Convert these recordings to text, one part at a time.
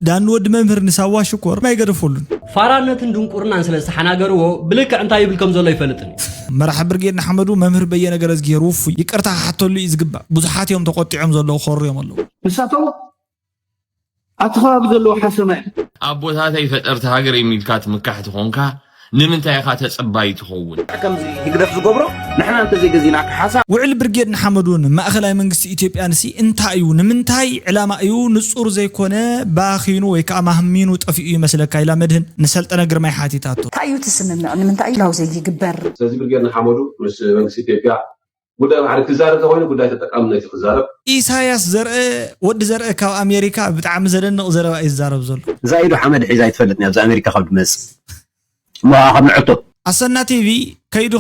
دان ود ممهر نسوا شكور ما يقرفولن فارانتن دنقورنا انسلس حناغرو بلك انت يبلكم زلو يفلطني مرحب برجينا حمدو ممهر بينا غرز غيروف يقرتا حتولو يزغبا بزحات يوم تقطعهم زلو خور يوم الله مساتو اتخاب زلو حسمه ابوتاتي فطرت هاجر يميلكات مكحت خونكا نمنتاي خا تصباي تخون كمزي يقدف زغبرو نحنا انت زي غزيناك حساب وعل برجينا حمدون ما اخلاي منغست ايثيوبيا نسي انتايو نمنتاي علامه ايو نصور زي كونه باخينو وي كامهمينو طفيو مسلك ايلا مدهن نسلطنا غرماي حاتيتاتو تايو تسممنا نمنتاي لاو زي يغبر سيدي برجينا حمدو مش منغست ايثيوبيا ጉዳይ ማለት ተዛረበ ተሆነ ጉዳይ ተጠቃምና ይተዛረበ ኢሳያስ ዘርአ ወድ ዘርአ ካብ አሜሪካ ብጣዕሚ ዘደንቕ ዘረባ ይዛረብ ዘሎ زايد حمد حيزا يتفلتني ابز امريكا خبد مس ما خبد نعطو አሰና ቲቪ ከይዱ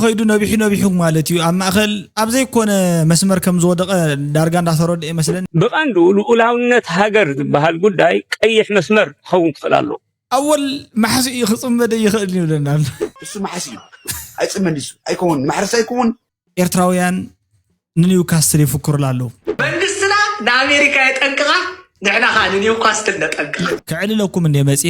ነቢሑ ማለት እዩ ኣብ ማእኸል ኣብ ዘይኮነ መስመር ከም ዝወደቀ ዳርጋ እንዳተረደ ይመስለን በቃንዱ ልኡላውነት ሃገር ዝበሃል ጉዳይ ቀይሕ መስመር ኸውን ክፈላሉ أول محسي يخصم يخلني يقولنا እሱ محسي አይጽመንሱ አይኮን ማሕረስ አይኮን ኤርትራውያን ንኒውካስትል ይፍክሩ ላለው መንግስትና ለአሜሪካ ይጠንቅቃ ንሕና ኻን ኒውካስትል ነጠንቅቃ ክዕልለኩም እንደ መጽ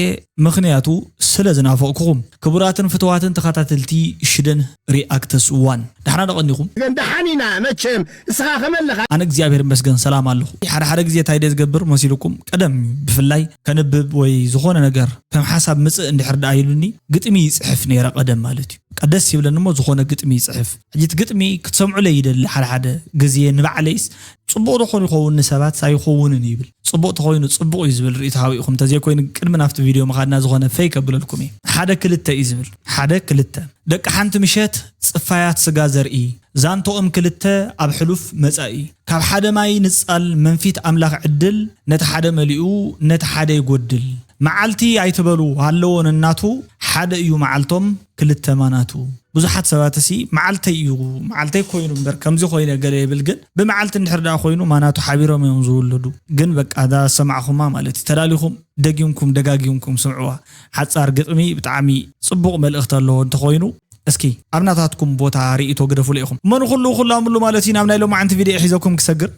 ምክንያቱ ስለዝናፈቅኩም ክቡራትን ፍትዋትን ተኸታተልቲ ሽደን ሪአክትስ ዋን دحنا نقنيكم دحانينا مچم اسخا خملخ انا እግዚአብሔር መስገን ሰላም አለሁ ሓደ ግዜ ታይደ ዝገብር መሲልኩም ቀደም ብፍላይ ከንብብ ወይ ዝኾነ ነገር ከም ሐሳብ ምጽእ እንድሕርዳ አይሉኒ ግጥሚ ይጽሕፍ ነይረ ቀደም ማለት እዩ ቀደስ ይብለንሞ ዝኾነ ግጥሚ ይጽሕፍ እጅት ግጥሚ ክትሰምዑ ለይደል ሓደ ግዜ ንባዕለይስ ጽቡቕ ዝኾነ ይኸውን ሰባት ሳይኾውንን ይብል ጽቡቕ ተኾይኑ ጽቡቕ ይዝብል ርእታዊኹም ተዘይ ኮይኑ ቅድም ናፍቲ ቪድዮ መኻድና ዝኾነ ፌክ ኣብለልኩም ሓደ ክልተ ይዝብል ሓደ ክልተ ደቂ ሓንቲ ምሸት ጽፋያት ስጋ ዘርኢ ዛንቶኦም ክልተ ኣብ ሕሉፍ መጻኢ ካብ ሓደ ማይ ንጻል መንፊት ኣምላኽ ዕድል ነቲ ሓደ መሊኡ ነቲ ሓደ ይጎድል መዓልቲ ኣይትበሉ ሃለዎን እናቱ ሓደ እዩ መዓልቶም ክልተ ማናቱ ብዙሓት ሰባትሲ መዓልተይ እዩ መዓልተይ ኮይኑ እምበር ከምዚ ኮይነ ገለ ይብል ግን ብመዓልቲ እንድሕር ዳ ኮይኑ ማናቱ ሓቢሮም እዮም ዝውለዱ ግን በቃ ዳ ሰማዕኹማ ማለት ተዳሊኹም ደጊምኩም ደጋጊምኩም ስምዕዋ ሓጻር ግጥሚ ብጣዕሚ ጽቡቕ መልእኽቲ ኣለዎ እንተኾይኑ እስኪ ኣብናታትኩም ቦታ ሪኢቶ ገደፉ ለይኹም መን ኩሉ ኩላምሉ ማለት ኢና ናይ ሎም ዓንቲ ቪድዮ ሒዘኩም ክሰግር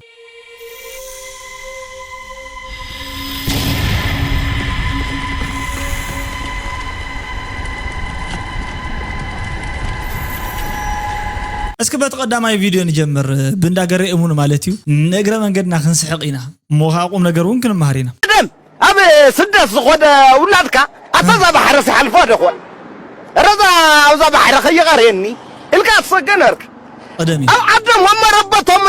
እስኪ በተቀዳማይ ቪዲዮ ንጀምር ብንዳገረ እሙን ማለት እዩ ነገረ መንገድና ክንስሕቅ ኢና ሞኻቁም ነገሩን ክንማህሪና دم اب سدس خد ولادك اتذا بحر سحلفو دخول رضا اوزا بحر خيغريني القى تصقنرك قدمي او عدم هم ربتهم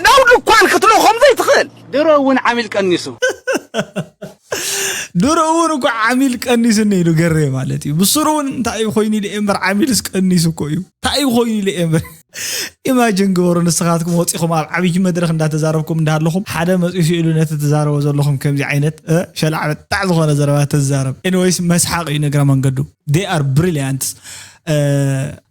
ناود كان كتلوهم زي تخيل درون عامل قنيسو درون كو عامل قنيسني يلو غري مالتي بسرون تاي خويني لامبر عامل قنيسو كويو تاي خويني لامبر ኢማጂን ግበሩ ንስኻትኩም ወፂኹም ኣብ ዓብይ መድረኽ እንዳተዛረብኩም እንዳሃለኹም ሓደ መጽኡ ኢሉ ነቲ ተዛረበ ዘለኹም ከምዚ ዓይነት ሸላዕ በጣዕ ዝኾነ ዘረባ ተዛረብ anyways መስሓቅ እዩ ነገረ መንገዱ they are brilliant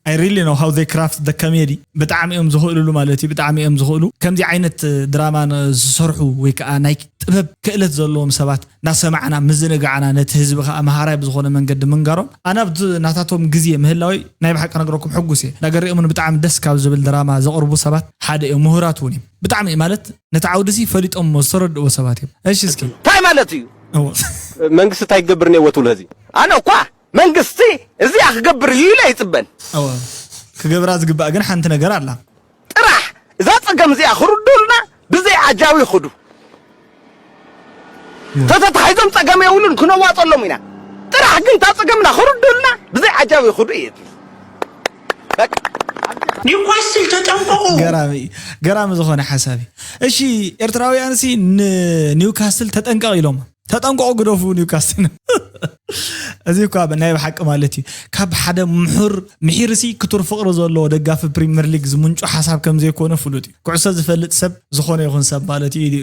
I really know how they craft the comedy በጣዕሚ እዮም ዝኽእሉሉ ማለት እዩ በጣዕሚ እዮም ዝኽእሉ ከምዚ ዓይነት ድራማ ዝሰርሑ ወይ ከዓ ናይ ጥበብ ክእለት ዘለዎም ሰባት ናሰማዕና ምዝንጋዕና ነቲ ህዝቢ ከዓ መሃራይ ብዝኾነ መንገዲ ምንጋሮም ኣና ናታቶም ግዜ ምህላዊ ናይ ብሓቂ ነገረኩም ሕጉስ እየ ነገርኦም ብጣዕሚ ደስ ካብ ዝብል ድራማ ዘቕርቡ ሰባት ሓደ እዮም ምሁራት እውን ብጣዕሚ ማለት ነቲ ዓውድሲ ፈሊጦም ዝተረድኡ ሰባት እዮም እሺ እስኪ ታይ ማለት እዩ መንግስት ታይገብርኔ ወቱል ህዚ ኣነ እኳ መንግስቲ እዚ አክገብር ይላ ይጽበን አዎ ከገብራ ዝግባ ግን ሓንቲ ነገር አላ ጥራሕ እዛ ጸገም እዚ አኽሩዱልና ብዘይ አጃዊ ይخዱ ተተታይዞም ጸገም ይውሉን ክነዋጠሎም ኢና ጥራሕ ግን ታጸገምና አኽሩዱልና ብዘይ አጃዊ ይخዱ እዩ ኒውካስትል ተጠንቀቁ ገራሚ ዝኾነ ሓሳቢ እሺ ኤርትራውያን ሲ ኒውካስትል ተጠንቀቁ ኢሎም ተጠንቀቁ ግደፉ ኒውካስትል እዚ እኮ በናይ በሐቅ ማለት እዩ ካብ ሓደ ምሁር ምሂርሲ ክቱር ፍቅር ዘሎ ደጋፊ ፕሪሚየር ሊግ ዝምንጩ ሓሳብ ከም ዘይኮነ ፍሉጥ ኩዕሶ ዝፈልጥ ሰብ ዝኾነ ይኹን ሰብ ማለት እዩ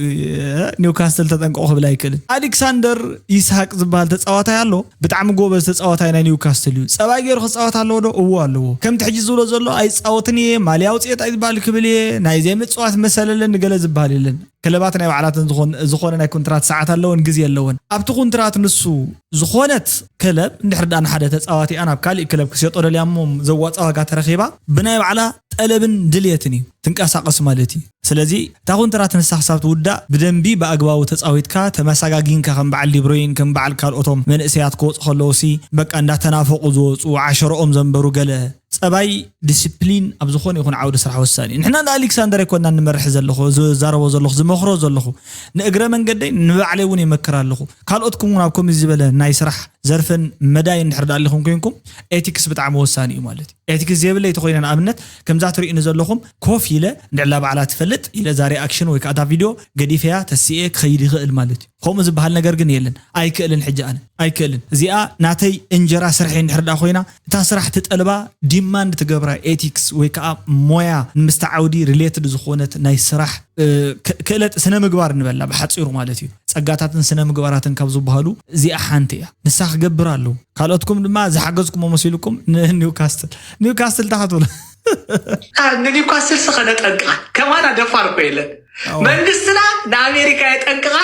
ኒውካስትል ተጠንቀቁ ብላ ይክእል አሌክሳንደር ይስሐቅ ዝበሃል ተጻዋታይ ኣሎ ብጣዕሚ ጎበዝ ተጻዋታይ ናይ ኒውካስትል እዩ ጸባይ ገይሩ ክጻወት ኣለዎ ዶ እዎ ኣለዎ ከም ትሕጂ ዝብሎ ዘሎ ኣይ ጻወትኒ ማልያ ውጽኢት ኣይ ዝበሃል ክብል ናይ ዘይ ምጽዋት መሰለለን ገለ ዝበሃል የለን كلبات ناي بعلاتن زخون ناي كونترات ساعات اللون جزي اللون أبتو كونترات نسو زخونت كلب نحرد أنا حدا تساواتي أنا بكالي كلب كسيط أولا اليوم زوات قات رخيبة بناي بعلا طلبن دليتني تنقاسقس مالتي سلازي تا كونترات نسا حساب تودا بدنبي باغباو تصاويتكا تمساغاغينكا كم بعل ليبروين كم بعل كالኦቶም منእسيات كوص خلوسي بقى እንዳተናፈቁ ዝወፁ 10ኦም ዘንበሩ ገለ ጸባይ ዲሲፕሊን ኣብ ዝኾነ ይኹን ዓውደ ስራሕ ወሳኒ ንሕና ኣሌክሳንደር ይኮንና ንመርሕ ዘለኹ ዝዛረቦ ዘለኹ ዝመኽሮ ዘለኹ ንእግረ መንገደይ ንባዕለይ እውን ይመክር ኣለኹ ካልኦትኩም እውን ኣብ ከምዚ ዝበለ ናይ ስራሕ ዘርፍን መዳይ እንድሕር ዳለኹም ኮይንኩም ኤቲክስ ብጣዕሚ ወሳኒ እዩ ማለት እዩ ኤቲክስ ዘብል ይተኮይና ኣብነት ከምዛ ትሪኢኑ ዘለኹም ኮፍ ኢለ ንዕላ በዓላት ትፈልጥ ኢለ ዛሬ ኣክሽን ወይ ካታ ቪድዮ ገዲፈያ ተሲኤ ክኸይድ ይኽእል ማለት እዩ ከምኡ ዝበሃል ነገር ግን የለን ኣይክእልን ሕጂ ኣነ ኣይክእልን እዚኣ ናተይ እንጀራ ስርሐ እንድሕር ዳ ኮይና እታ ስራሕ ትጠልባ ዲማንድ ትገብራ ኤቲክስ ወይ ከዓ ሞያ ንምስተዓውዲ ሪሌትድ ዝኾነት ናይ ስራሕ ክእለት ስነ ምግባር ንበላ ብሓፂሩ ማለት እዩ ጸጋታትን ስነ ምግባራትን ካብ ዝበሃሉ እዚኣ ሓንቲ እያ ንሳ ክገብር ኣለዉ ካልኦትኩም ድማ ዝሓገዝኩም መሲልኩም ኒውካስትል ታኸትብሉ ንኒውካስትል ስኸነ ጠንቅቓ ከማና ደፋር እኮ የለን መንግስትና ንኣሜሪካ የጠንቅቓ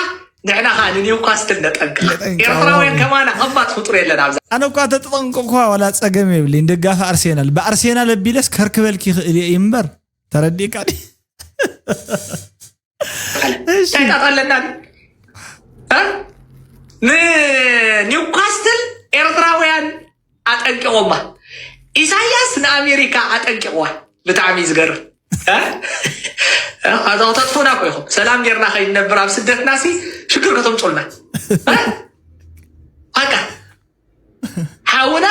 ንሕና ኸ ንኒውካስትል ነጠንቅቓ ኤርትራውያን ከማና ከባድ ፍጡር የለን ኣብዛ ኣነ እኳ ተጥጠንቅኳ ወላ ፀገም የብለኝ ደጋፊ ኣርሴናል ብኣርሴናል ኣቢለስ ከርክበልኪ ይኽእል እየ እምበር ተረዲእካ ዲ ታይጣጣለና ንኒውካስትል ኤርትራውያን ኣጠንቂቖማ ኢሳያስ ንኣሜሪካ ኣጠንቂቕዋ ብጣዕሚ ዝገርም ኣዛው ተጥፎና ኮይኹም ሰላም ጌርና ከይነብር ኣብ ስደትና ሲ ሽግር ከተምፁልና በቃ ሓውና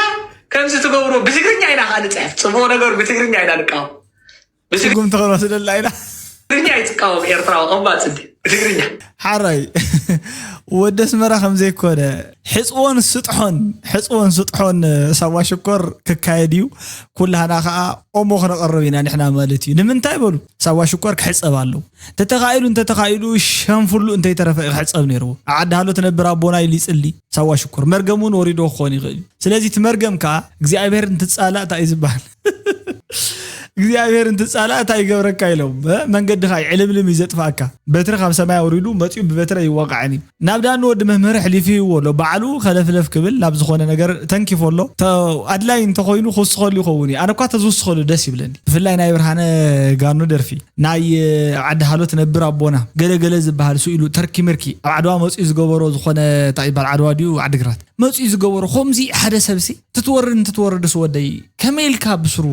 ከምዚ ትገብሩ ብትግርኛ ኢና ካ ንፅሕፍ ፅቡቅ ነገሩ ብትግርኛ ኢና ንቃወም ብትርጉም ተኸልዋ ስለላ ኢና ትግርኛ ይትቃወም ኤርትራዊ ቅባፅ እንዲ ብትግርኛ ሓራይ ወደ ስመራ ከምዘይ ኮነ ሕፅቦን ስጥሖን ሰዋ ሽኮር ክካየድ እዩ ኩላህና ከዓ ኦሞ ክነቐርብ ኢና ንሕና ማለት እዩ ንምንታይ በሉ ሰዋ ሽኮር ክሕፀብ ኣለዉ እንተተኻኢሉ ሸንፍሉ እንተይተረፈ ክሕፀብ ነይርዎ ኣብ ዓዲ ሃሎ ትነብር ኣቦና ኢሉ ይፅሊ ሰዋ ሽኮር መርገሙን ወሪዶ ክኾን ይኽእል እዩ ስለዚ እቲ መርገም ከዓ እግዚኣብሔር እንትፃላእ እንታይ እዩ ዝበሃል እግዚአብሔር እንትጻላ ታይ ገብረካ ኢሎም መንገድኻ ይዕልምልም ይዘጥፋካ በትሪ ካብ ሰማይ ወሪዱ መጥዩ በበትሪ ይወቃዕኒ ናብዳን ወድ መምህር ሕሊፊ ወሎ ባዕሉ ከለፍለፍ ክብል ናብ ዝኾነ ነገር ተንኪፎሎ ኣድላይ እንተኮይኑ ክስኸሉ ይኸውን ኣነ እኳ ተዝውስኸሉ ደስ ይብለኒ ብፍላይ ናይ ብርሃነ ጋኑ ደርፊ ናይ ዓዲ ሃሎ ትነብር ኣቦና ገለገለ ዝበሃል ስኢሉ ተርኪ ምርኪ ኣብ ዓድዋ መፅኡ ዝገበሮ ዝኾነ እንታይ ይባል ዓድዋ ድዩ ዓዲግራት መፅኡ ዝገበሮ ከምዚ ሓደ ሰብሲ ትትወርድ ስወደይ ከመይልካ ብስሩ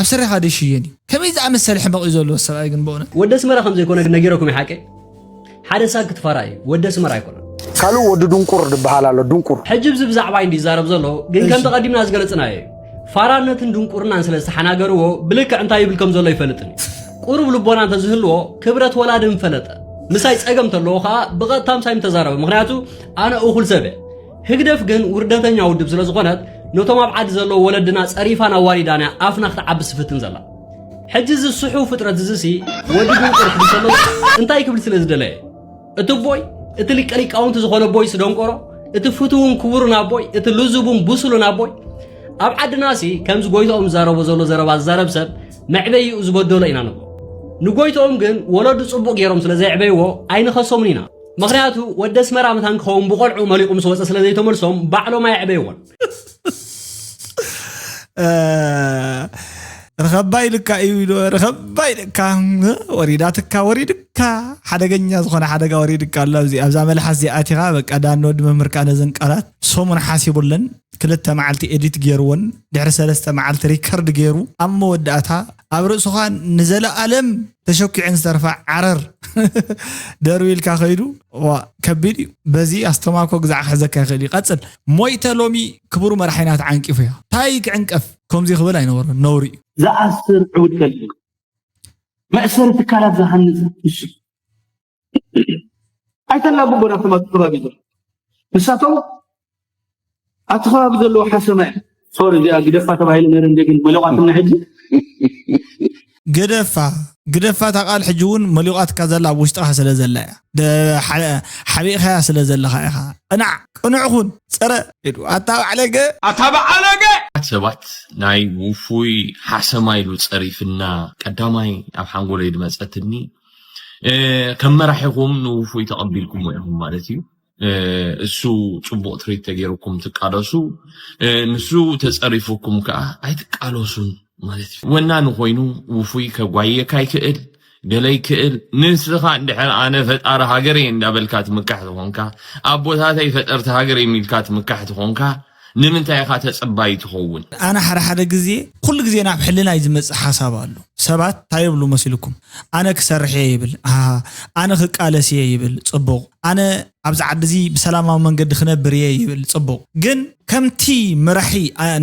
ኣብ ሰሪኻ ደሽየኒ ከመይ ዝኣመሰለ ሕመቕ እዩ ዘሎ ሰብኣይ ግን በእውነት ወደ ስመራ ከም ዘይኮነ ነጊረኩም ይሓቀ ሓደ ሳግ ክትፈራ እዩ ወደ ስመራ ኣይኮነ ካልእ ወዲ ድንቁር ዝበሃል ኣሎ ድንቁር ሕጂ ብዛዕባ እንዲዛረብ ዘሎ ግን ከም ተቐዲምና ዝገለጽናዮ ፋራነትን ድንቁርናን ስለ ዝተሓናገርዎ ብልክዕ እንታይ ይብል ከም ዘሎ ይፈልጥን ቁሩብ ልቦና እንተዝህልዎ ክብረት ወላድን ፈለጠ ምሳይ ፀገም ተለዎ ከዓ ብቐጥታ ምሳይም ተዛረበ ምክንያቱ ኣነ እኹል ሰብ ህግደፍ ግን ውርደተኛ ውድብ ስለ ዝኾነት ነቶም ኣብ ዓዲ ዘሎ ወለድና ፀሪፋና ዋሪዳና ኣፍና ክትዓብስ ፍትን ዘላ ሕጂ ዝስሑ ፍጥረት ዝሲ ወዲ ድንቁር ክብሰሎ እንታይ ክብል ስለ ዝደለየ እቲ ቦይ እቲ ሊቀሊቃውንቲ ዝኾነ ቦይ ስደንቆሮ እቲ ፍቱውን ክቡርን ኣቦይ እቲ ልዙቡን ብሱሉን ኣቦይ ኣብ ዓድና ሲ ከምዚ ጎይቶኦም ዛረቦ ዘሎ ዘረባ ዝዛረብ ሰብ መዕበይኡ ዝበደሎ ኢና ንብሎ ንጎይቶኦም ግን ወለዱ ፅቡቅ ገይሮም ስለ ዘይዕበይዎ ኣይንኸሶምን ኢና ምክንያቱ ወደ ስመራ መታን ክኸውን ብቆልዑ መሊቁ ምስ ወፀ ስለ ዘይተመልሶም ባዕሎም ኣይዕበይዎን ረኸባይ ልካ እዩ ኢሉ ረኸባይ ልካ ወሪድካ ሓደገኛ ዝኾነ ሓደጋ ወሪድካ ኣሎ ኣብዛ መልሓስ እዚኣቲኻ በቃ ዳን ወዲ መምህርካ ነዘን ቃላት ሶሙን ሓሲቡለን ክልተ መዓልቲ ኤዲት ገይርዎን ድሕሪ 3 መዓልቲ ሪከርድ ገይሩ ኣብ መወዳእታ ኣብ ርእሱኻ ንዘለኣለም ተሸኪዕን ዝተርፋ ዓረር ደርቢ ኢልካ ኸይዱ ከቢድ እዩ በዚ ኣስተማኮ ግዛዕ ክሕዘካ ይኽእል ይቐፅል ሞይተ ሎሚ ክቡር መራሒና ተዓንቂፉ እያ እንታይ ክዕንቀፍ ከምዚ ክብል ኣይነበሮን ነውሪ እዩ ዝኣስር ዕውድ ከልእ መእሰሪ ትካላት ዝሃንፅ እሺ ኣይተላ ብቦና ከማት ከባቢ ዘሎ ንሳቶም ኣብቲ ከባቢ ዘለዎ ሓሰማ ሶሪ እዚኣ ግደፋ ተባሂሉ ነይሩ እንደግን መለቋትና ሕጂ ግደፋ ታቃል ሕጂ እውን መሊቋትካ ዘላ ኣብ ውሽጥኻ ስለ ዘላ እያ ሓቢእኻያ ስለ ዘለኻ ኢኻ ቅኑዕኹን ፀረ ኣታባዕለገ ሰባት ናይ ውፉይ ሓሰማ ኢሉ ፀሪፍና ቀዳማይ ኣብ ሓንጎለይ ድመፀትኒ كم راحكم نوفي تقبلكم وياهم مالتي السو صبوق تريد تغيركم تقالسو نسو تصرفكم كا اي تقالسون مالتي ونا نخوينو وفي كغوايه كايكل دلي كل نسخه اندحر انا فطار هاجري اندابلكات مكحت هونكا ابوتاتي فطرت هاجري ميلكات مكحت هونكا نمنتاي خا تصباي تخون انا حدا غزي كل غزي انا بحلنا يزمص حساب አሉ ሰባት ታይብሉ መስልኩም انا كسرح يبل انا خقالسي يبل ጽቡቅ انا ابز عدزي بسلاماو መንገድ خنبر يبل ጽቡቅ ግን ከምቲ መራሒ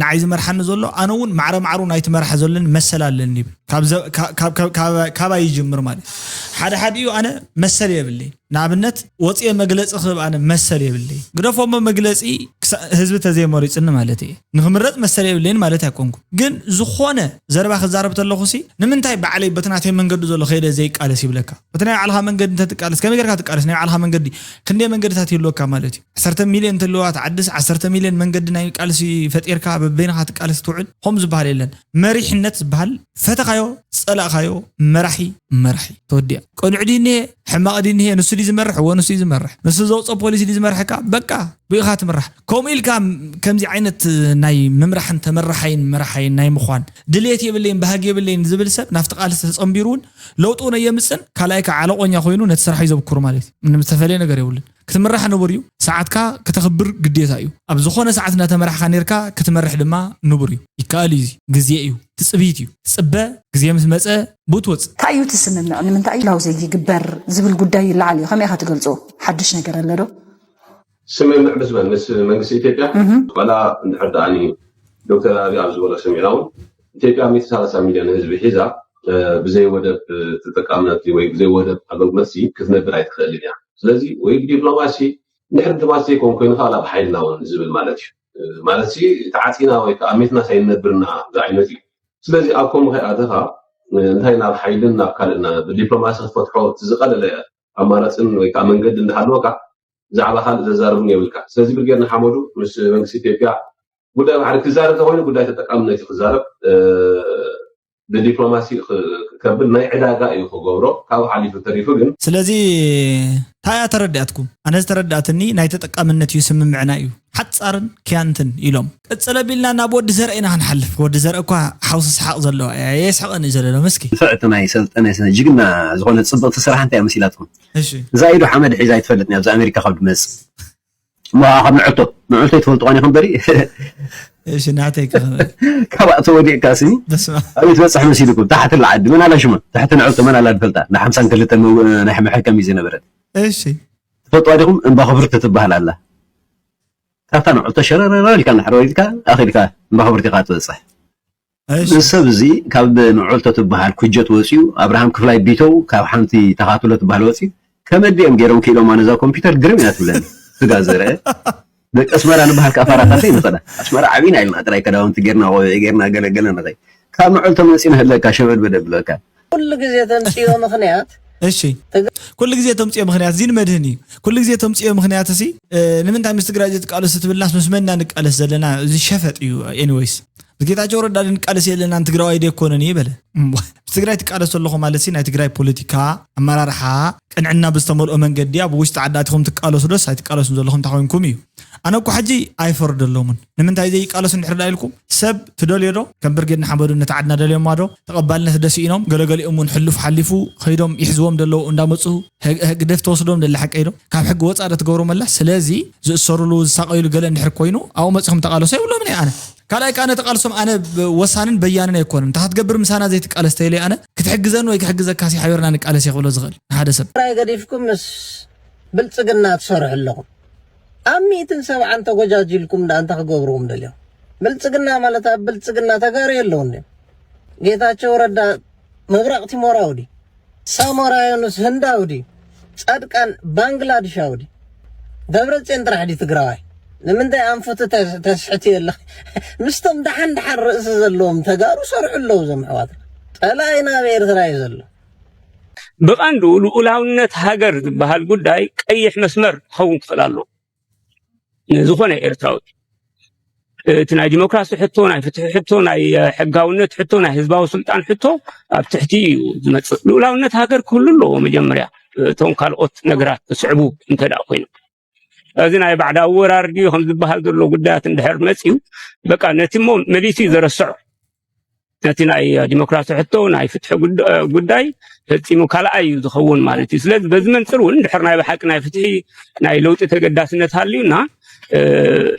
ንዓይዝ መርሓን ዘሎ انا ውን ማዕረ ናይቲ መርሓ ዘለን መሰላለን ይብል ካብ ይጅምር ማለት ሓደ እዩ انا መሰል ይብልኝ ናብነት ወጽየ መግለጽ خب انا መሰል ይብልኝ ግደፎም መግለጺ ህዝብ ተዘይመሩ ይጽን ማለት እዩ ንኽምረጥ መሰል ይብልኝ ማለት ያቆንኩ ግን ዝኾነ ዘረባ خزارب ተለኹሲ ንምንታይ በዓለይ በትናተይ መንገዱ ዘሎ ኸይደ ዘይቃለስ ይብለካ በትናይ ዓልኻ መንገድ ተጥቃለስ ከመገርካ ተቃለስ ናይ ዓልኻ መንገዲ ክንደ መንገድታት ይልወካ ማለት እዩ 10 ሚልዮን ተለዋት ዓድስ 10 ሚልዮን መንገድ ናይ ቃልሲ ፈጢርካ በበይንኻ ተቃለስ ትውዕል ሆም ዝባል የለን መሪሕነት ዝባል ፈተኻዮ ጸላኻዮ መራሒ ተወዲያ ቆንዕዲኔ ሕማቅዲኔ ንሱ ዲ ዝመርሕ ወንሱ ዝመርሕ ንሱ ዘውጾ ፖሊሲ ዲ ዝመርሕካ በቃ ብኢኻ ትምራሕ ኮሚልካ ከምዚ ዓይነት ናይ መምራሕን ተመራሓይን መራሓይን ናይ ምዃን ድሌት የብለይን ባህግ የብለይን ዝብል ሰብ ናፍቲ ቃልስ ተጸምቢሩን ለውጡ ነው የምጽን ካላይካ ዓለቆኛ ኮይኑ ነቲ ስራሕ ይዘብክሩ ማለት ምንም ተፈለየ ነገር የብልን ክትመራሕ ንቡር እዩ ሰዓትካ ክትኽብር ግዴታ እዩ ኣብ ዝኾነ ሰዓት እናተመራሕካ ነርካ ክትመርሕ ድማ ንቡር እዩ ይካል እዩ ግዜ እዩ ትጽቢት እዩ ጽበ ግዜ ምስ መጸ ቡትወጽ ታዩ ትስምምዕ ንምንታይ ላው ዘይግበር ዝብል ጉዳይ ይላዓል እዩ ከመይ ክትገልጾ ሓድሽ ነገር አለ ዶ ስምምዕ ምስ መንግስቲ ኢትዮጵያ ወላ እንድሕርዳኒ ዶክተር አብይ ኣብ ዝበሎ ሰሚናው ኢትዮጵያ 130 ሚልዮን ህዝቢ ሒዛ ብዘይ ወደብ ተጠቃምነት ወይ ብዘይ ወደብ አገልግሎት ክትነብር ኣይትኽእልን እያ ስለዚህ ወይ ዲፕሎማሲ ንሕር ዲፕሎማሲ ኮን ኮይኑ ካላ በሓይልና ውን ዝብል ማለት እዩ ማለት ተዓፂና ወይ ከኣሜትና ሳይነብርና ዝዓይነት እዩ ስለዚህ ኣብ ከምኡ ከይኣተኻ እንታይ ናብ ሓይልን ናብ ካልእና ብዲፕሎማሲ ክትፈትሖ ዝቐለለ ኣማራፅን ወይ ከዓ መንገዲ እንዳሃለወካ ዛዕባ ካልእ ዘዛርብን የብልካ ስለዚህ ብርጌርና ሓመዱ ምስ መንግስቲ ኢትዮጵያ ጉዳይ ባሕሪ ክዛረብ ተኮይኑ ጉዳይ ተጠቃምነት ክዛረብ በዲፕሎማሲ ከብል ናይ ዕዳጋ እዩ ክገብሮ ካብ ሓሊፉ ተሪፉ ግን ስለዚህ ታያ ተረዳትኩም ኣነ ተረዳትኒ ናይ ተጠቃምነት እዩ ስምምዕና እዩ ሓጻርን ኪያንትን ኢሎም ቅጽለቢልና ናብ ወዲ ዘርአና ክንሓልፍ ወዲ ዘርአ እኳ ሓውስ ስሓቅ ዘለዎ የስሐቀን ዘሎ መስኪ ፍዕት ናይ ሰልጠነ ጅግና ዝኾነ ጽብቕቲ ስራሕ እንታይ መሲላትኩም እሺ ዛይዱ ሓመድ ሒዛ ይትፈልጥኒ ኣብ ኣሜሪካ ካብ ድመጽ ማኸም ንዕቶ ይትፈልጡ ቆኒ ከም በሪ ايش نعطيك كبأت ودي كاسي أبي توسع مسيركم تحت العد من على شمال تحت نعوت من على الفلتة نحن سان كلتا نحن محكم يزين برد ايش تفطوا عليكم ان بخبرت تتبهل الله تحت نعوت شرر اللي كان حرويتك اخرك بخبرتي قات صح ايش السبزي كاب نعوت تتبهل كجت وسيو ابراهام كفلاي بيتو كاب حنتي تخاتله تبهل وسيو كمديم غيرهم كيلو مانزا كمبيوتر جرميات بلان تغازره بك اسمر انا بحال كفاراتي مثلا اسمر عبين علم ادراي كداون تغيرنا غلغلنا نتاي كان عقلت منسين هلك شبل بدبلك كل غزي تمصيو مخنيات እሺ كل غزي تمصيو مخنيات زين مدهني كل غزي تمصيو مخنيات سي ንምንታይ ምስትግራጀት ቃልስ ትብልናስ መስመና ንቃልስ ዘለና እዚ ሸፈጥ እዩ ኤኒዌይስ በጌታቸው ረዳ ንቃልስ የለና ትግራዋይ ደኮነኒ ይበለ ትግራይ ትቃልስ ዘለኹ ማለት ሲ ናይ ትግራይ ፖለቲካ አመራርሓ ቅንዕና በስተመልኦ መንገዲ ኣብ ውሽጥ ዓዳትኩም ትቃልሱ ደስ ኣይትቃልሱ ዘለኹም ታኾንኩም እዩ أنا أقول حاجي أيفر دلومن لمن تايزي قالوا سنحر لكم سب تدليرو كم برجعنا حمدو نتعدنا دليل مارو تقبلنا تدسينهم قال أمون حلف حلفوا خيرهم يحزوهم دلو وندامصو هقدف توصلهم للحق أيرو كم حق واتس على تجورو ملا سلازي زصرلو زساقيلو قال نحر كوينو أو مسهم تقالوا سي ولا مني أنا كلاي كان تقالسهم أنا وسانن بياننا يكون أنت هتقبر مسانا زي تقالس تيلي أنا كتحجزن ويكحجزك كاسي حيورنا نقالس يقولوا زغل هذا سب راي قديفكم مس بلصقنا تصرح لهم أميتن سبعة أنت وجاجيلكم ده أنت خجوبرهم دليل بلصقنا مالتا بلصقنا تجاري اللون جيتاچو ردا مغرقتي موراودي سامورايونس هنداودي صدقان بنغلاديشاودي دبرصين طرحدي تግራዋይ ንምንታይ አንፈተ ተስሕቲ የለ ምስተም ደሓን ርእስ ዘለዎም ተጋሩ ሰርዑለው ዘምሕዋት ጠላይና በኤርትራ ይዘሎ በቃንዱ ልኡላውነት ሀገር ዝበሃል ጉዳይ ቀይሕ መስመር ኸውን ክፍል ኣሎ ዝኾነ ኤርትራዊ تناي ديمقراطي حتو ناي فتح حتو ناي حقاونت حتو ناي حزباو سلطان حتو ابتحتي زمص لولاونت هاجر كللو مجمريا توم كالوت نغرات تسعبو انت دا خوين ازين اي بعد اورارغي هم زبحال دلو غدات اندحر مصيو بقى نتيمو مليسي زرسع نتينا ديمقراطي حتو ناي فتح غداي فتيمو كالاي زخون مالتي سلاذ بزمن صرون اندحرنا بحق ناي فتحي ناي لوط تقداسنت هاليونا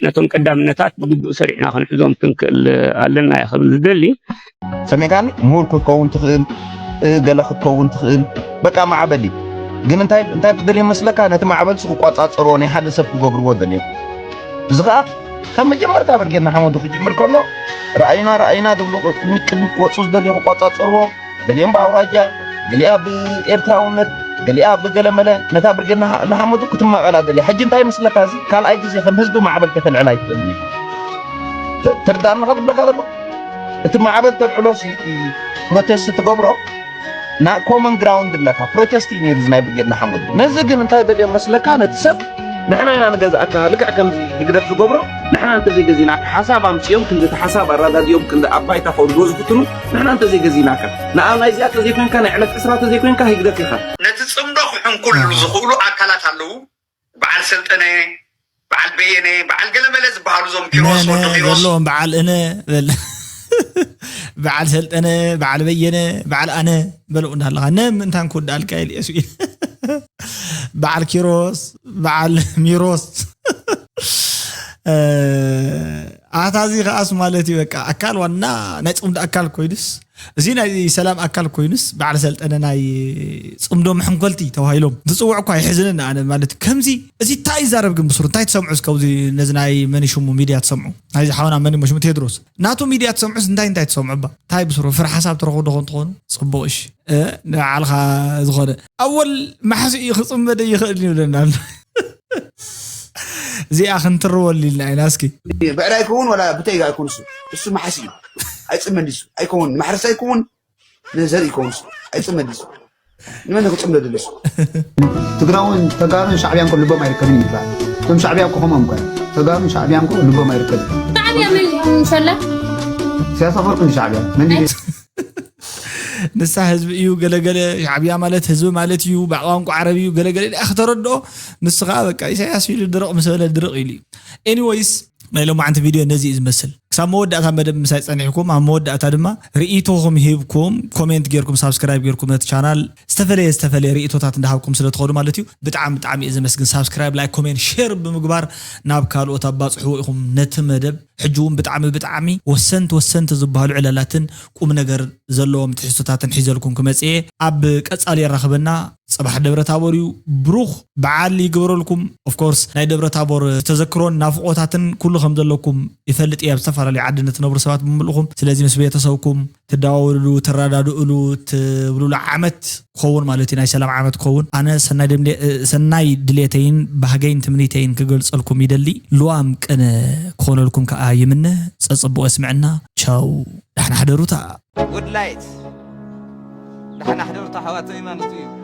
نتون قدامنتات بغدو سريعنا خنحزوم تنكل علنا يا خبز دلي سميكان مور كون تخيل غلا كون تخيل بقى معبدي ግን እንታይ ብደል ይመስለካ ነቲ ማዕበል ሱቅ ቋጻጽሮ ናይ ሓደ ሰብ ክገብርዎ ደልዩ ዝኻ ከም መጀመርታ በርጌና ሓመዱ ክጅምር ከሎ ረአይና ደብሎ ምቅል ወጹ ደልዩ ቋጻጽሮ ደልዮም ባውራጃ ገሊያ በኤርትራውነት ገሊያ በገለመለ ነታ በርጌና ለሓመዱ ክትማቀላ ደልዩ ሕጂ እንታይ ይመስለካ እዚ ካልኣይ ግዜ ከም ህዝቢ ማዕበል ከተልዕላ ይትል ትርዳና ከብለካ እቲ ማዕበል ተልዕሎሲ ፕሮቴስት ትገብሮ نا common ground لك protesting يرز ناي بجدنا حمد نزق انت بدي مسلك انا تسب نحنا انا نجزاك لك كم يقدر تجبره نحنا انت زي جزينا حساب امس يوم كنت حساب الرادار يوم كنت اباي تاخذ جوز كتنو نحنا انت زي جزيناك نا انا زيات زي كان يعلق اسرات زي كان يقدر فيها نتصمدو خن كل زخولو اكلات አለው بعد سلطنه بعد بينه بعد قلملز بحالو زوم كيروس ودو بعد انا بعد سلطنه بعد بينه بعد انا بلو الله نم انت نكون القايل يسوي بعد كيروس بعد ميروس አታዚ ራስ ማለት ይበቃ አካል ዋና ናይ ጽምዶ አካል ኮይንስ እዚ ናይ ሰላም አካል ኮይንስ ባዕለ ሰልጠነ ናይ ጽምዶ ምሕንኮልቲ ተዋሂሎም ትጽውዕ እኮ ይሕዝነና አነ ማለት ከምዚ እዚ ታይ ዛረብ ግን ብስሩ ታይ ተሰምዑ እስከውዚ ነዚ ናይ መንሽሙ ሚዲያ ተሰምዑ ናይ ሓውና መን መሽሙ ቴድሮስ ናቱ ሚዲያ ተሰምዑ እንታይ ተሰምዑ ባ ታይ ብስሩ ፍር ሓሳብ ተረኸቡ ደኾን ተኾኑ ጽቡቕሽ ንዓልኻ ዝኾነ ኣወል ማሕሲ ይኽጽመደ ይኽእል ይብለና زي اخن ترول لنا ناسكي بعد يكون ولا بتيجا يكون السو ما حسين ايصمدس ايكون محرس ايكون نزل يكون ايصمدس لمن كنت صمد دلس تقراون شعبيان كل لبا ما يركبين يبقى كم شعبيان كهم هم كان تقراون شعبيان كل لبا ما يركب شعبيان من ان شاء الله سياسه فرق شعبيان من نسا حزب يو غلغل شعبيا مالت حزب مالت يو بعقانق عربي يو غلغل اختردو نسخا بقى يسياسي درق مساله درق يلي anyways ما لو ما عند فيديو نزي يمثل ساموداتا مدب مساي صنيحكم اموداتا دما رئيتوهم يهبكم كومنت غيركم سبسكرايب غيركم نت شانل استفلي رئيتوتات اندحبكم سلتخدو مالتي بتعام اذا مسكن سبسكرايب لايك كومنت شير بمغبار ناب كالو تباصحو يخم نت مدب حجوم بتعامي وسنت زبالو علالاتن قوم نجر زلوم تحسوتاتن حيزلكم كمصي اب قصال يرخبنا صباح دبره تابوريو بروخ بعالي يغبرلكم اوف كورس ناي دبره تابور تذكرون نافقوتاتن كل خم زلكم يفلط ياب سفر لي عدنت نبر سبات بملخم سلازي مسبيه تسوكم تداولوا ترادادوا تبلوا عمت كون مالتي ناي سلام عمت كون انا سناي دليتين بهاجين تمنيتين كغلصلكم يدلي لوام قن كونلكم كايمنه صصبو اسمعنا تشاو نحن حضروتا good light نحن حضروتا حواتي ما نطيب